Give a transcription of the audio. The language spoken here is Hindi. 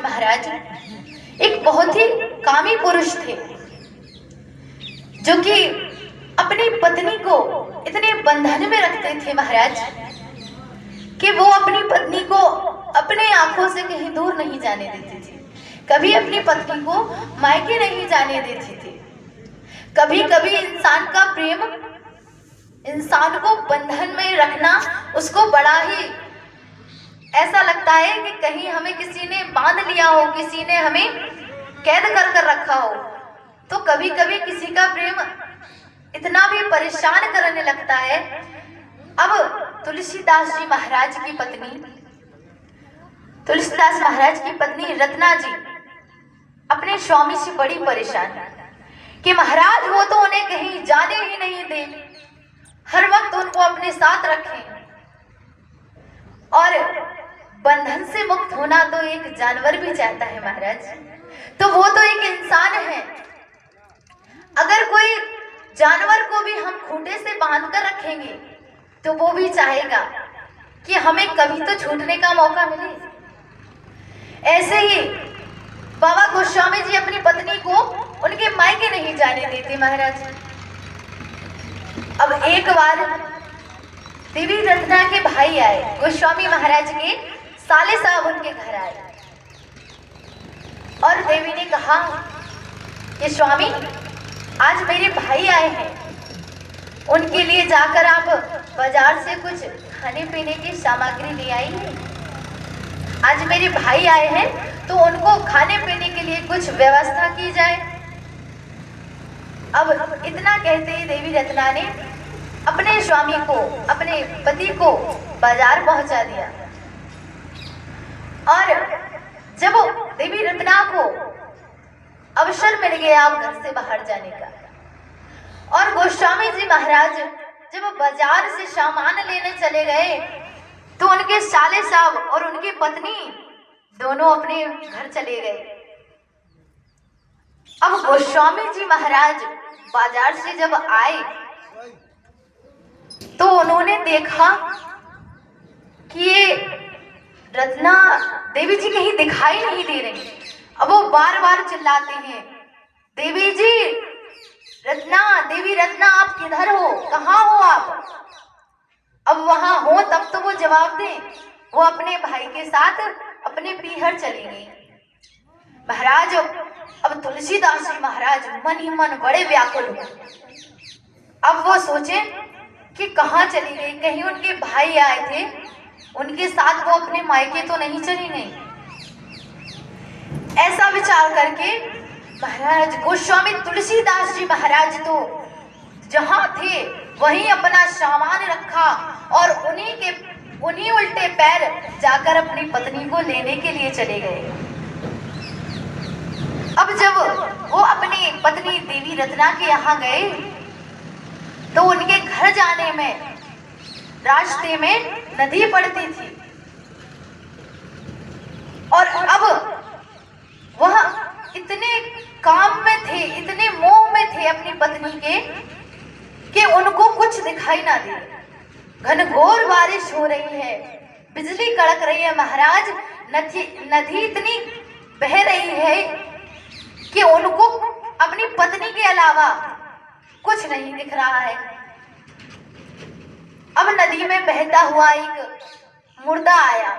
महाराज एक बहुत ही कामी पुरुष थे, जो कि अपनी पत्नी को इतने बंधन में रखते थे महाराज कि वो अपनी पत्नी को अपने आंखों से कहीं दूर नहीं जाने देते थे। कभी अपनी पत्नी को मायके नहीं जाने देते थे। कभी कभी इंसान का प्रेम, इंसान को बंधन में रखना उसको बड़ा ही ऐसा लगता है कि कहीं हमें किसी ने बांध लिया हो, किसी ने हमें कैद कर रखा हो। तो कभी कभी किसी का प्रेम इतना भी परेशान करने लगता है। अब तुलसीदास जी महाराज की पत्नी, तुलसीदास महाराज की पत्नी रत्ना जी अपने स्वामी से बड़ी परेशान है कि महाराज वो तो उन्हें कहीं जाने ही नहीं दे, हर वक्त उनको अपने साथ रखें। और बंधन से मुक्त होना तो एक जानवर भी चाहता है महाराज, तो वो तो एक इंसान है। अगर कोई जानवर को भी हम खूंटे से बांध कर रखेंगे तो वो भी चाहेगा कि हमें कभी तो छूटने का मौका मिले। ऐसे ही बाबा गोस्वामी जी अपनी पत्नी को उनके मायके नहीं जाने देते महाराज। अब एक बार देवी रत्ना के भाई आए, गोस्वामी महाराज के साले साहब उनके घर आए और देवी ने कहा कि स्वामी आज मेरे भाई आए हैं, उनके लिए जाकर आप बाजार से कुछ खाने पीने की सामग्री ले आइए। आज मेरे भाई आए हैं तो उनको खाने पीने के लिए कुछ व्यवस्था की जाए। अब इतना कहते ही देवी रत्ना ने अपने स्वामी को, अपने पति को बाजार पहुंचा दिया। और जब देवी रत्ना को अवसर मिल गया अब घर से बाहर जाने का, और गोस्वामी जी महाराज जब बाजार से सामान लेने चले गए तो उनके साले साहब और उनकी पत्नी दोनों अपने घर चले गए। अब गोस्वामी जी महाराज बाजार से जब आए तो उन्होंने देखा कि ये रत्ना देवी जी कहीं दिखाई नहीं दे रही। अब वो बार बार चिल्लाते हैं, देवी जी, रत्ना, देवी रत्ना, आप किधर हो, कहाँ हो आप? अब वहां हो तब तो वो जवाब दें। वो अपने भाई के साथ अपने पीहर चली गई। महाराज अब तुलसीदास जी महाराज मन ही मन बड़े व्याकुल हुए। अब वो सोचे कि कहाँ चली गई, कहीं उनके भाई आए थे, उनके साथ वो अपने मायके तो नहीं चली गई। ऐसा विचार करके महाराज गोस्वामी तुलसीदास जी महाराज तो जहां थे वहीं अपना सामान रखा और उन्हीं उल्टे पैर जाकर अपनी पत्नी को लेने के लिए चले गए। अब जब वो अपनी पत्नी देवी रत्ना के यहाँ गए तो उनके घर जाने में रास्ते में नदी पड़ती थी और अब वह इतने काम में थे, इतने मोह में थे अपनी पत्नी के कि उनको कुछ दिखाई ना दे। घनघोर बारिश हो रही है, बिजली कड़क रही है महाराज, नदी इतनी बह रही है कि उनको अपनी पत्नी के अलावा कुछ नहीं दिख रहा है। अब नदी में बहता हुआ एक मुर्दा आया